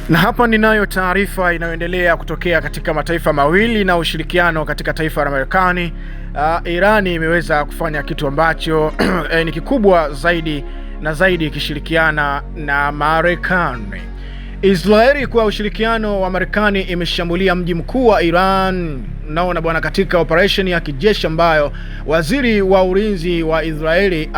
Na hapa ninayo taarifa inayoendelea kutokea katika mataifa mawili na ushirikiano katika taifa la Marekani. Irani imeweza kufanya kitu ambacho ni kikubwa zaidi na zaidi ikishirikiana na Marekani. Israeli kwa ushirikiano wa Marekani imeshambulia mji mkuu wa Iran. Naona bwana, katika operation ya kijeshi ambayo waziri wa ulinzi wa Israeli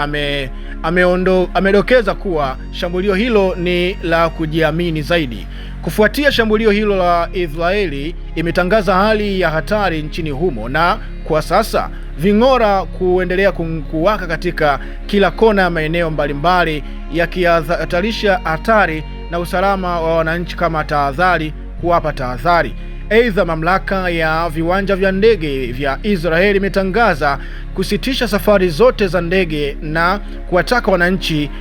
amedokeza kuwa shambulio hilo ni la kujiamini zaidi. Kufuatia shambulio hilo la Israeli imetangaza hali ya hatari nchini humo, na kwa sasa ving'ora kuendelea kuwaka katika kila kona ya maeneo mbalimbali, yakihatarisha hatari na usalama wa wananchi kama tahadhari, kuwapa tahadhari. Aidha, mamlaka ya viwanja vya ndege vya Israeli imetangaza kusitisha safari zote za ndege na kuwataka wananchi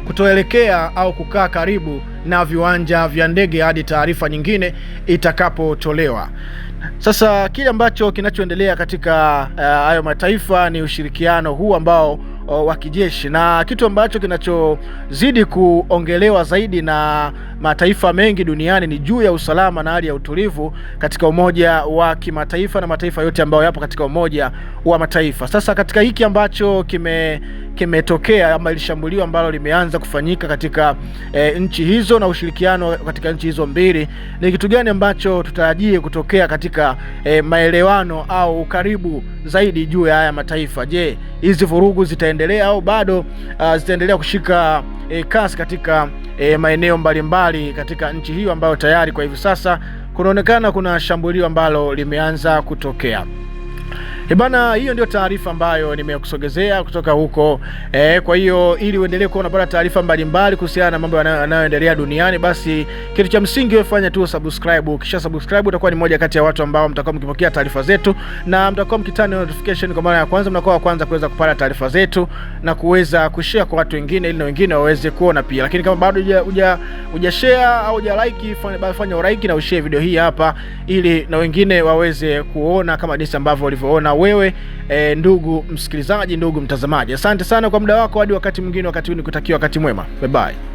kutoelekea au kukaa karibu na viwanja vya ndege hadi taarifa nyingine itakapotolewa. Sasa kile ambacho kinachoendelea katika hayo mataifa ni ushirikiano huu ambao wa kijeshi, na kitu ambacho kinachozidi kuongelewa zaidi na mataifa mengi duniani ni juu ya usalama na hali ya utulivu katika Umoja wa Kimataifa na mataifa yote ambayo yapo katika Umoja wa Mataifa. Sasa katika hiki ambacho kimetokea ama ilishambulio ambalo limeanza kufanyika katika nchi hizo na ushirikiano katika nchi hizo mbili, ni kitu gani ambacho tutarajie kutokea katika maelewano au ukaribu zaidi juu ya haya mataifa? Je, hizi vurugu zitaendelea au bado zitaendelea kushika kasi katika maeneo mbalimbali katika nchi hiyo ambayo tayari kwa hivi sasa kunaonekana kuna shambulio ambalo limeanza kutokea? Bana, hiyo ndio taarifa ambayo nimekusogezea kutoka huko. Kwa hiyo ili uendelee kuwa unapata taarifa mbalimbali kuhusiana na mambo yanayoendelea duniani, basi kitu cha msingi wewe fanya tu subscribe. Kisha subscribe utakuwa ni moja kati ya watu ambao mtakuwa mkipokea taarifa zetu na mtakuwa mkitani notification kwa mara ya kwanza, mnakuwa wa kwanza kuweza kupata taarifa zetu na kuweza kushare kwa watu wengine ili na wengine waweze kuona pia. Lakini kama bado hujashare au hujalike, fanya like na ushare video hii hapa ili na wengine waweze kuona kama jinsi ambavyo ulivyoona wewe. Ndugu msikilizaji, ndugu mtazamaji, asante sana kwa muda wako. Hadi wakati mwingine, wakati huu nikutakia wakati mwema. Bye bye.